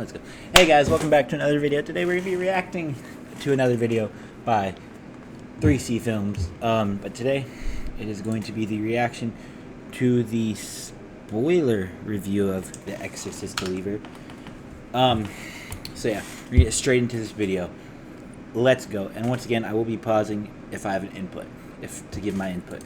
Let's go. Hey guys, welcome back to another video. Today we're going to be reacting to another video by 3C Films. But today it is going to be the reaction to the spoiler review of The Exorcist Believer. So yeah, we're going to get straight into this video. Let's go. And once again, I will be pausing if I have an input, to give my input.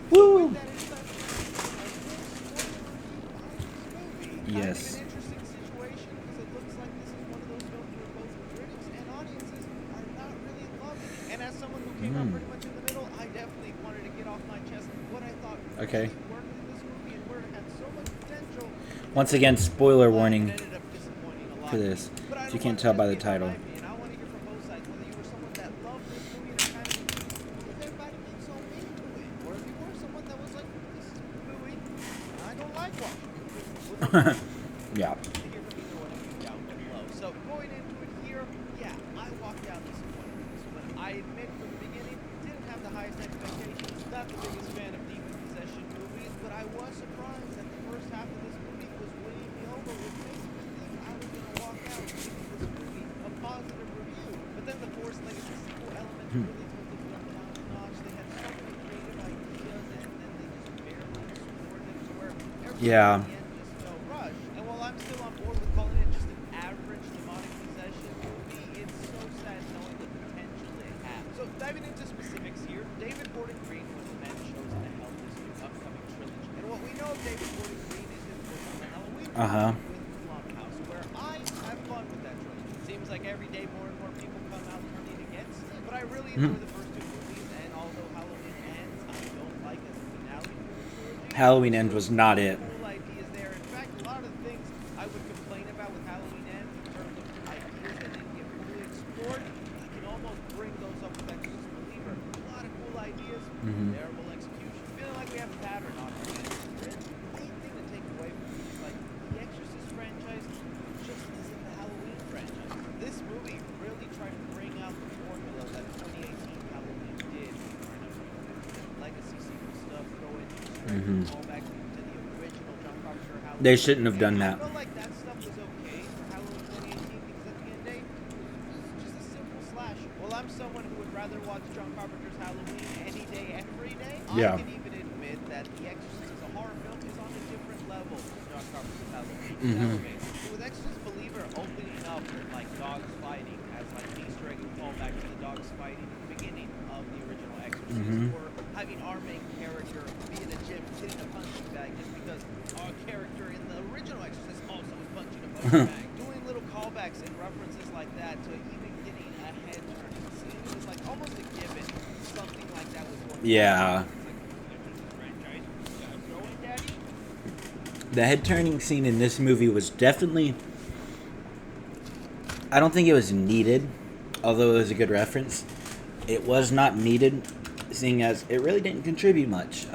Woo! Yes. An interesting situation because it looks like this is one of those films where both critics and audiences are not really loving it. And as someone who came out pretty much in the middle, I definitely wanted to get off my chest what I thought really worked in this movie and where it had so much potential. Once again, spoiler warning for this, if you can't tell by the title. Yeah. So going into it here, yeah, I walked out disappointed with this one. I admit from the beginning, didn't have the highest expectations, not the biggest fan of demon possession movies, but I was surprised that the first half of this movie was winning me over, which makes me think I was going to walk out giving this movie a positive review. But then the Force Legacy sequel elements really took the film down a notch. They had so many creative ideas, and then they just barely explored it to where everything I'm still on board with calling it just an average demonic possession movie. It's so sad knowing the potential it has. So diving into specifics here, David Gordon Green was the man chosen to help this new upcoming trilogy. And what we know of David Gordon Green is his work on the Halloween with Blumhouse, where I have fun with that trilogy. It seems like every day more and more people come out turning against it, but I really enjoy the first two movies, and although Halloween Ends I don't like as a finale for the trilogy, Halloween End was not it. I would complain about with Halloween Ends in terms of ideas that didn't get fully explored. I can almost bring those up with Exorcist Believer. A lot of cool ideas, terrible execution. Feeling like we have a pattern on our hands. The main thing to take away from this is like the Exorcist franchise just isn't the Halloween franchise. This movie really tried to bring out the formula that 2018 Halloween did. Trying to legacy sequel stuff, throw in call back to the original John Carpenter Halloween. They shouldn't have done that. That stuff was okay for Halloween 2018 because at the end of the day, it's just a simple slash. Well, I'm someone who would rather watch John Carpenter's Halloween any day, every day. Yeah. I can even admit that The Exorcist as a horror film is on a different level than John Carpenter's Halloween. So with Exorcist Believer opening up with like dogs fighting as like an Easter egg and callback to the dogs fighting at the beginning of the original Exorcist, or having our main character be in a gym hitting a punching bag just because our character in the original Exorcist also was punching a punching bag. Doing little callbacks and references like that to even getting a head turning scene. It was like almost a given. Something like that was going on. Yeah. Like, the head turning scene in this movie was definitely, I don't think it was needed, although it was a good reference. It was not needed, seeing as it really didn't contribute much.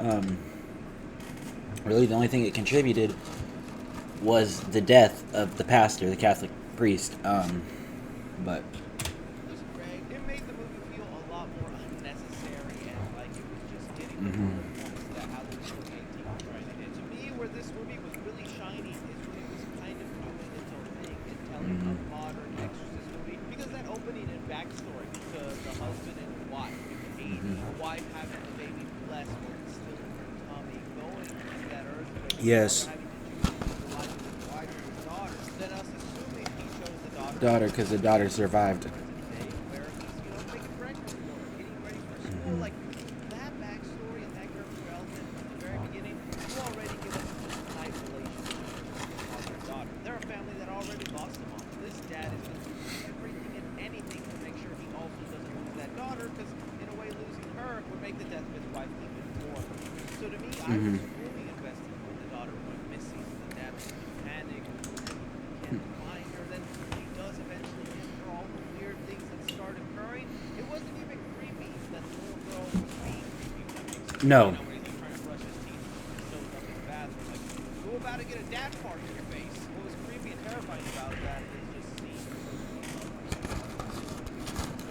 Really, the only thing it contributed was the death of the pastor, the Catholic priest. But it made the movie feel a lot more unnecessary and like it was just getting the points that Halloween 2018 was trying to hit. To me, where this movie was really shining is when it was kind of doing its own thing and telling a modern Exorcist movie. Because that opening and backstory to the husband and wife in the 80s, the wife having the baby blessed while it's still in her tummy, going through that earthquake. yes, daughter, because the daughter survived. Like that backstory and that character development from the very beginning, you already give us a tight relationship with their daughter. They're a family that already lost a mom. This dad is going to do everything and anything to make sure he also doesn't lose that daughter, because in a way losing her would make the death of his wife even more. So to me, I was really invested when the daughter went missing. The dad was in panic, can't find her. Then he does eventually get her. All the weird things that start occurring. It wasn't even creepy that the little girl was being creepy. No. You know, when he's like trying to brush his teeth and shows up in the bathroom, like, you're about to get a dad fart in your face. What was creepy and terrifying about that is just seeing her.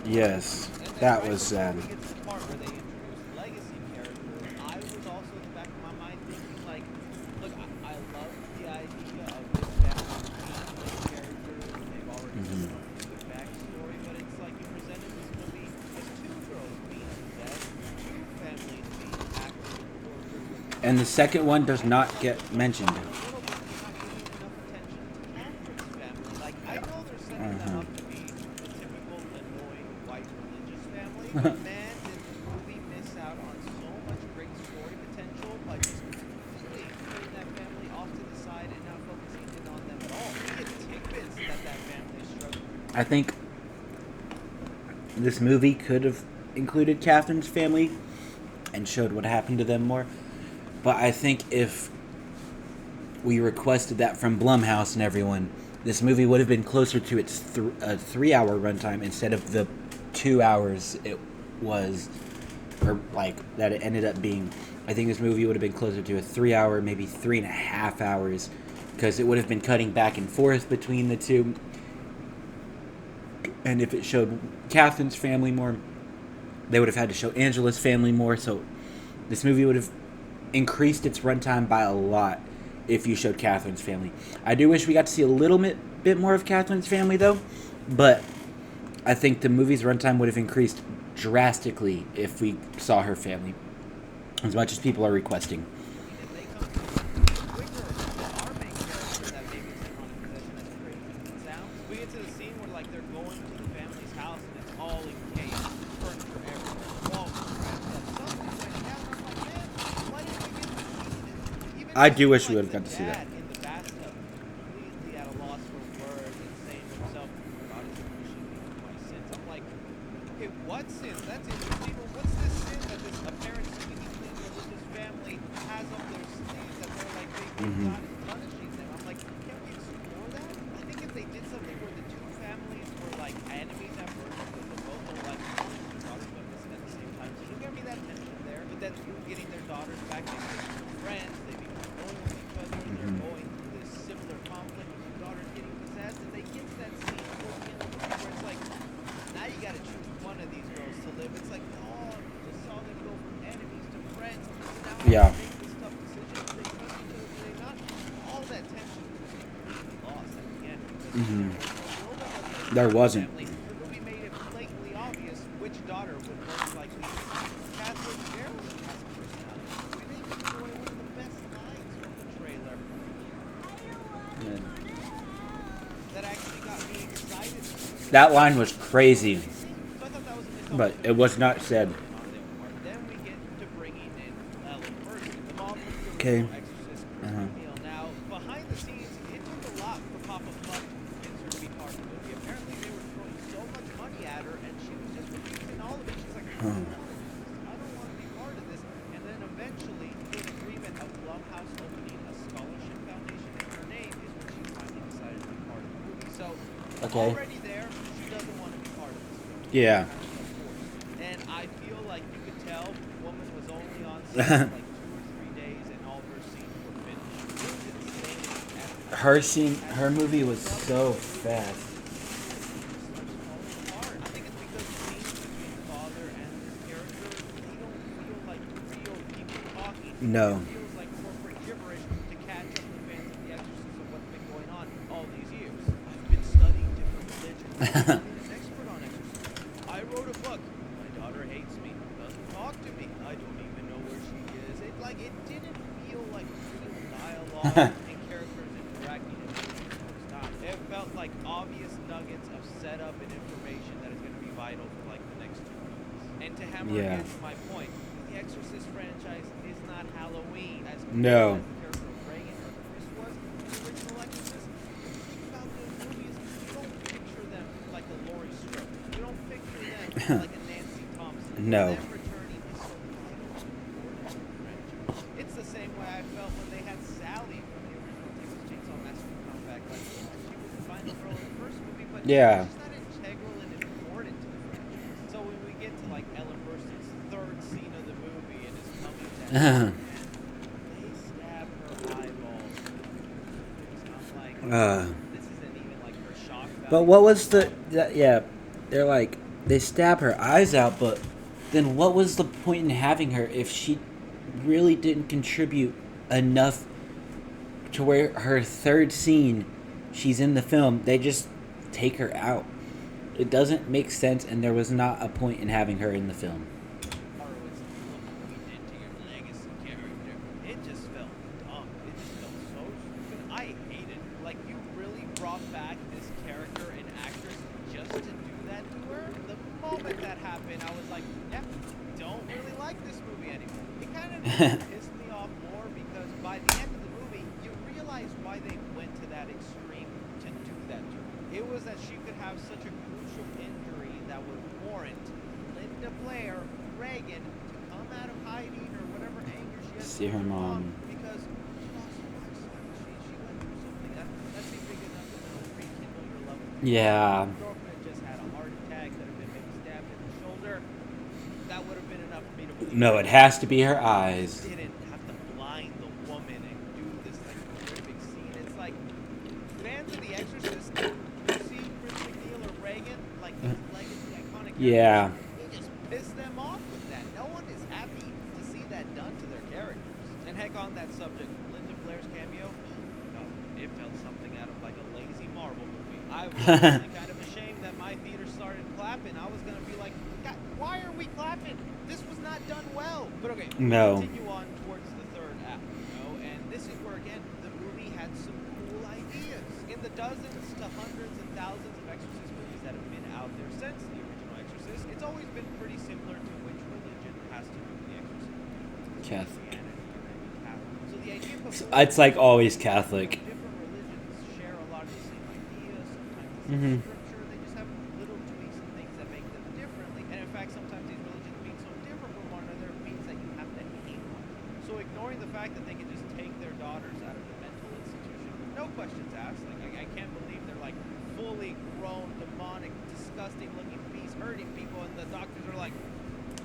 Yes. And That right was sad. before we get to the part where they introduce legacy characters, I was also in the back of my mind thinking like, look, I love the idea of this family being the main characters and they've already given us a good backstory, but it's like you presented this movie as two girls being possessed, two families being actively tortured with And the monsters. second one does I not felt get mentioned. a little bit you're not giving enough attention to Catherine's family. Like, I know they're setting them up to be the typical annoying white religious family, but man, did the movie miss out on so much great story potential by just completely putting that family off to the side and not focusing in on them at all. We get tidbits that that family is struggling. I think this movie could have included Catherine's family and showed what happened to them more. But I think if we requested that from Blumhouse and everyone, this movie would have been closer to its 3-hour runtime instead of the 2 hours it was, or like that it ended up being. I think this movie would have been closer to a 3-hour, maybe 3.5 hours, because it would have been cutting back and forth between the two. And if it showed Catherine's family more, they would have had to show Angela's family more. So this movie would have increased its runtime by a lot if you showed Catherine's family. I do wish we got to see a little bit more of Catherine's family, though. But I think the movie's runtime would have increased drastically if we saw her family, as much as people are requesting. I mean, if they come through quicker than our main character that maybe is demonic possession, as crazy as it sounds, we get to the scene where like they're going to the family's house and it's all in chaos, furniture everywhere, walls are scratched up, something went down. I'm like, man, why didn't we get to see this? Even I the do scene, wish we like, would have got to see that. dad in the bathtub, completely at a loss for words and saying to himself, God is punishing me for my sins. I'm like, okay, what sins? That's interesting. Well, what's this sin that this apparent squeaky clean religious family has up their sleeves that they're like, they think God is punishing them? I'm like, can't we explore that? I think if they did something where the two families were like enemies at first, because they're both are like, their daughters went missing at the same time, so you give me that tension there. But then through getting their daughters back, they become friends, they become loyal to each other, they're going through this similar conflict with their daughters getting possessed, and they get to that scene towards the end of the movie where it's like, now you gotta choose one of these girls to live. It's like, oh, you just saw them go from enemies to friends. So now I Yeah. have to make this tough decision. Do they trust each other? Do they not? All that tension was completely lost at the end because there was no build-up of this There wasn't. family. The movie made it blatantly obvious which daughter would most likely be. Catherine barely has a personality. We didn't even enjoy one of the best lines from the trailer that actually got me excited. That line was crazy, So I thought that was a missed but it was not said. Then we get to bringing in Ellen Burstyn, the mom from the Okay. original Exorcist Believer. Now, behind the scenes, it took a lot for Papa Mutt to convince her to be part of the movie. Apparently, they were throwing so much money at her, and she was just refusing all of it. She's like, I don't want to be part of this. And then eventually, through an agreement of Blumhouse opening a scholarship foundation in her name, is when she finally decided to be part of the movie. So, Okay. already there, she doesn't want to be part of this movie. Yeah. And I feel like you could tell woman was only on set like 2 or 3 days and all her scenes were finished. It was insane. Her movie was so fast. I think it's because the scenes between the father and this character, they don't feel like real people talking. No. It feels like corporate gibberish to catch up the fans of The Exorcist of what's been going on all these years. I've been studying different religions. I've been an expert on exorcism. I wrote a book. My daughter hates me, doesn't talk to me. I don't even know where she is. It didn't feel like real dialogue and characters interacting in those times. It felt like obvious nuggets of setup and information that is going to be vital for like the next 2 movies. And to hammer again to my point, the Exorcist franchise is not Halloween as No. as the character of Reagan or Chris was in the original Exorcist. The thing about those movies, you don't picture them like a Laurie Strode. You don't picture them like a Nancy Thompson. No. Them returning is so vital to the importance of the franchise. It's the same way I felt when they had Sally from the original Texas Chainsaw Massacre come back. Like, yeah, she was the final girl in the first movie, but Yeah. she's not integral and important to the franchise. So when we get to like Ellen Burstyn's third scene of the movie and is coming down, and they stab her eyeballs. I'm like, this isn't even like her shock value. But what was yeah, they're like, they stab her eyes out, but then what was the point in having her if she really didn't contribute enough to where her third scene, she's in the film, they just take her out. It doesn't make sense, and there was not a point in having her in the film. It's look what we did to your legacy character. It just felt dumb. It just felt so stupid. I hate it. Like, you really brought back this character and actress just to do that to her? The moment that happened, I was like, yeah, don't really like this movie anymore. It kind of pissed me off more because by the end of the movie, you realize why they went to that extreme to do that to her. It was that she could have such a crucial injury that would warrant Linda Blair, Reagan, to come out of hiding or whatever anger she has See her mom. because she lost her son. She went through something that's big enough to rekindle your love. Yeah. Her girlfriend just had a heart attack that had been maybe stabbed in the shoulder. That would have been enough for me to believe. No, it has to be her eyes. Didn't have to blind the woman and do this like horrific scene. It's like fans of The Exorcist, you see Chris McNeil or Reagan, like these legacy iconic characters, Yeah. you just piss them off with that. No one is happy to see that done to their characters. And heck, on that subject, Linda Blair's cameo, it felt something out of like a lazy Marvel movie. I was really kind of ashamed that my theater started clapping. I was gonna be like, God, why are we clapping? This was not done well. But okay, No. continue on towards the third act, and this is where again the movie had some cool ideas. In the dozens to hundreds and thousands of Exorcist movies that have been out there since the original Exorcist, it's always been pretty similar to which religion has to do the Exorcist. Catholic. Christianity or maybe Catholic. So the idea before It's like always Catholic. different religions share a lot of the same ideas, sometimes the Mhm. same scripture, they just have little tweaks and things that make them differently. And in fact, sometimes these religions being so different from one another means that you have to hate one. So ignoring the fact that they can just take their daughters out of the mental institution with no questions asked. Like, I can't believe they're like fully grown, demonic, disgusting looking beasts hurting people, and the doctors are like,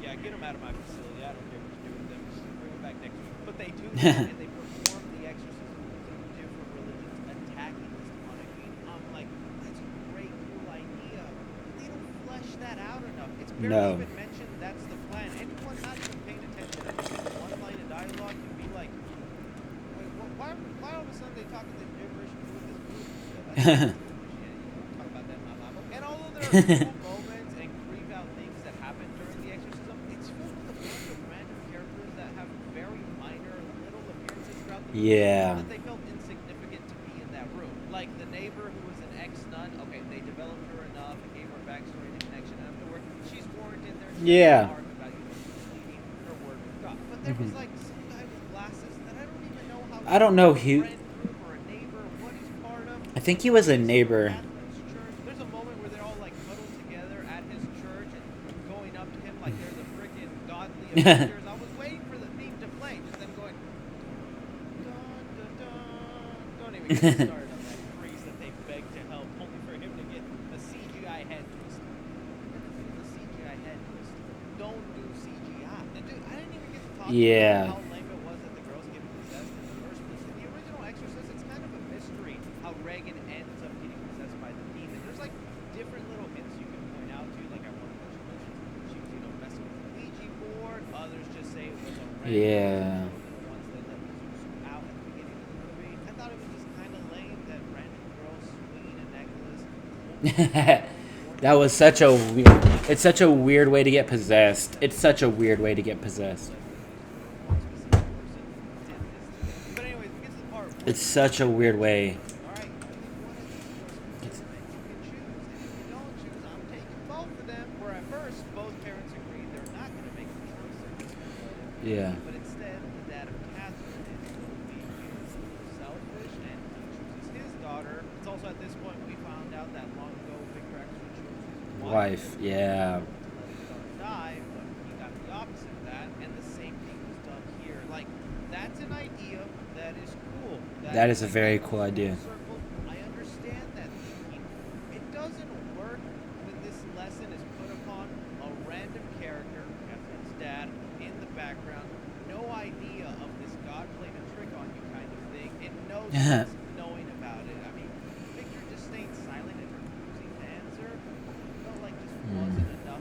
yeah, get them out of my facility. I don't care what you do with them. Just bring them back next week. But they do that, and they perform the exorcism through different religions attacking this demonic being. I'm like, that's a great, cool idea. But they don't flesh that out enough. It's barely No. even mentioned that's the plan. Anyone not even paying attention to one line of dialogue can be like, wait, why all of a sudden they talking this gibberish with this movie? Yeah, talk about that in my Bible. And although there are cool moments and creep out things that happen during the exorcism, it's filled with a bunch of random characters that have very minor little appearances throughout the movie. Yeah. That they felt insignificant to be in that room. Like the neighbor who was an ex-nun. Okay, they developed her enough and gave her backstory and connection enough to where she's warranted their Yeah. arc about leading her word with God. But there was like some guy with glasses that I don't even know how. I don't know he's who- a friend group or a neighbor, what he's part of. I think he was a neighbor. There's a moment where they're all like huddled together at his church and going up to him like they're the freaking godly Avengers. I was waiting for the theme to play, just them going dun dun dun. Don't even get me started on that priest that they begged to help, only for him to get a CGI head twist. The CGI head twist. Don't do CGI. And dude, I didn't even get to talk Yeah. about how lame it was that the girls get possessed in the first place. In the original Exorcist, it's kind of a mystery how Reagan ends up getting possessed by the demon. There's like different little hints you can point out to. Like I one person mentions she was, messing with the Ouija board. Others just say it was a random Yeah. the ones that let Zeus out at the beginning of the movie. I thought it was just kind of lame that random girls swinging a necklace. That was such a weird. It's such a weird way to get possessed. It's such a weird way to get possessed. But anyways, we get to the part where It's such a weird way. all right, one of these courses that you can choose, and if you don't choose, I'm taking both of them. Where at first both parents agreed they're not going to make the choice. Yeah. But instead, the dad of Catherine is being selfish, and he chooses his daughter. It's also at this point we found out that long ago Victor actually chose his Wife. Yeah. to let his daughter die, but he got the opposite of that, and the same thing was done here. Like, that's an idea that is cool. That is a very cool idea. Circle. I understand that thinking. It doesn't work when this lesson is put upon a random character, Catherine's dad, in the background. No idea of this God playing a trick on you kind of thing, and no sense knowing about it. I mean, Victor just staying silent and refusing to answer felt like just wasn't enough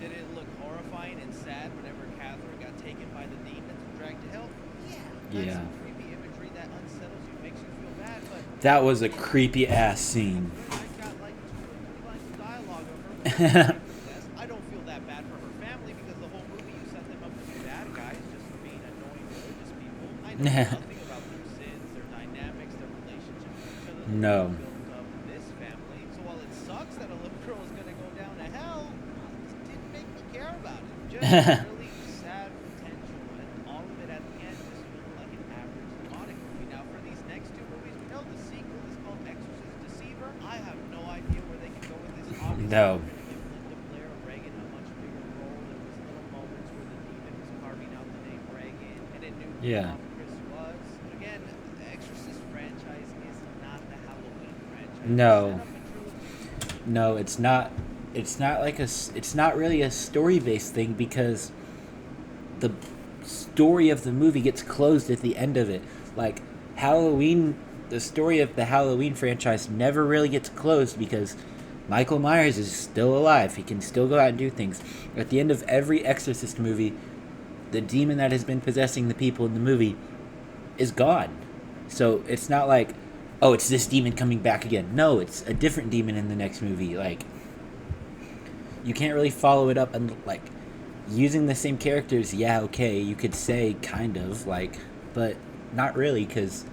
Did it look horrifying and sad whenever Catherine got taken by the demons and dragged to hell? Yeah. That's Yeah. some creepy imagery that unsettles you, makes you feel bad, but That was a creepy ass scene. I got like 2 or 3 lines of dialogue of her. I don't feel that bad for her family because the whole movie you set them up to be bad guys just for being annoying religious people. I know nothing about their sins, their dynamics, their relationships with each other. No. Built up this family. So while it sucks that a little girl is gonna go down to hell, it didn't make me care about it. Just really sad potential, and all of it at the end just feels like an average demonic movie. Now for these next 2 movies, we know the sequel is called Exorcist Deceiver. I have no idea where they can go with this. Obviously, No. they're gonna give Linda Blair Reagan a much bigger role. There was little moments where the demon was carving out the name Reagan, and it knew who Yeah. Chris was. But again, the Exorcist franchise is not the Halloween franchise. No. Set up a trilogy. No, it's not. It's not like it's not really a story-based thing because the story of the movie gets closed at the end of it. Like Halloween, the story of the Halloween franchise never really gets closed because Michael Myers is still alive. He can still go out and do things. At the end of every Exorcist movie, the demon that has been possessing the people in the movie is gone. So it's not like, oh, it's this demon coming back again. No, it's a different demon in the next movie. Like, you can't really follow it up and, like, using the same characters. Yeah, okay, you could say kind of, like, but not really because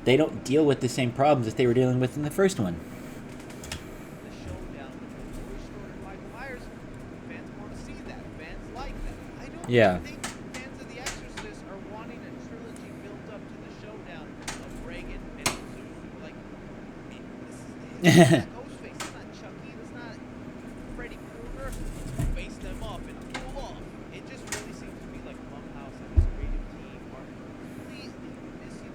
they don't deal with the same problems that they were dealing with in the first one. The showdown between Laurie Strode and Michael Myers, fans want to see that. Fans like that. I don't Yeah. think fans of The Exorcist are wanting a trilogy built up to the showdown of Reagan and Zeus. Like, this is not Ghostface. It's not Chucky. It's not Freddy Krueger. Face them up and pull off. It just really seems to be like Blumhouse and his creative team are completely missing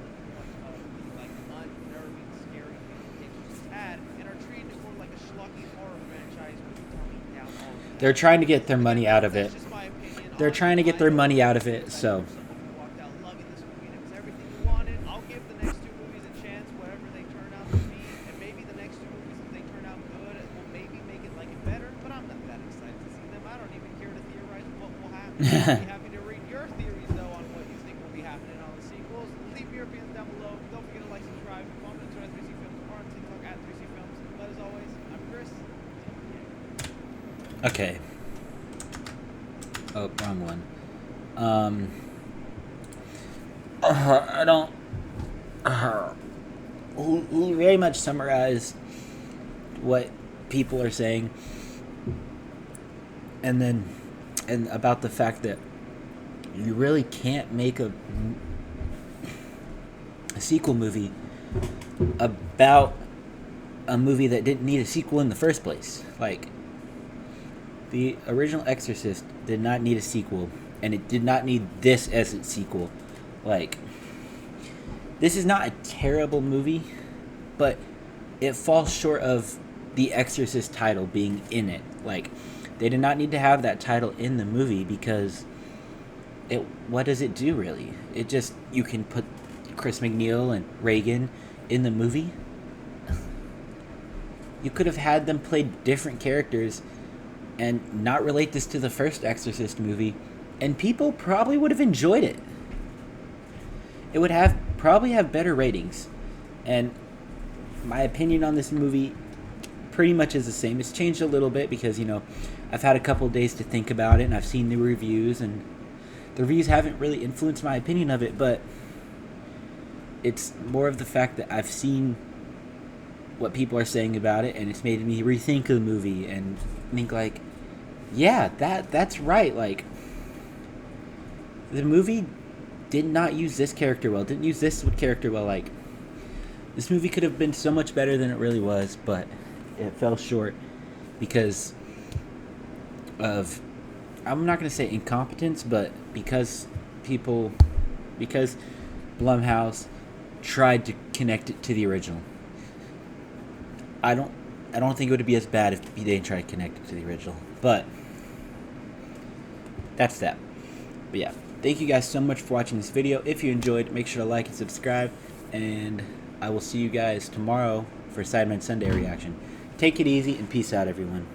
like unnerving, scary things The Exorcist had, and are treating it more like a schlocky horror franchise with dumbing down all of that. They're trying to get their money out of it. That's just my opinion. They're trying to get their money out of it, so. Some of you walked out loving this movie and it was everything you wanted. I'll give the next 2 movies a chance, whatever they turn out to be, and maybe the next 2 movies, if they turn out good, will maybe make it like it better. But I'm not that excited to see them. I don't even care to theorize what will happen. I'll be happy to read your theories though on what you think will be happening on the sequels. Leave your opinions down below. Don't forget to like, subscribe, follow me on Twitter 3C Films or on TikTok at 3C Films. But as always, I'm Chris. Okay. Oh, wrong one. I don't. He very much summarized what people are saying, and about the fact that you really can't make a sequel movie about a movie that didn't need a sequel in the first place. Like, the original Exorcist did not need a sequel, and it did not need this as its sequel. Like, this is not a terrible movie, but it falls short of the Exorcist title being in it. Like, they did not need to have that title in the movie because what does it do, really? It just, you can put Chris McNeil and Reagan in the movie. You could have had them play different characters and not relate this to the first Exorcist movie, and people probably would have enjoyed it. It would probably have better ratings. And my opinion on this movie pretty much is the same. It's changed a little bit because, I've had a couple of days to think about it, and I've seen the reviews, and the reviews haven't really influenced my opinion of it, but it's more of the fact that I've seen what people are saying about it, and it's made me rethink the movie and think, like, yeah, that's right. Like, the movie did not use this character well, didn't use this character well. Like, this movie could have been so much better than it really was, but it fell short because of, I'm not going to say incompetence, but because Blumhouse tried to connect it to the original. I don't think it would be as bad if they didn't try to connect it to the original. But that's that. But yeah, thank you guys so much for watching this video. If you enjoyed, make sure to like and subscribe, and I will see you guys tomorrow for Sidemen Sunday reaction. Take it easy and peace out, everyone.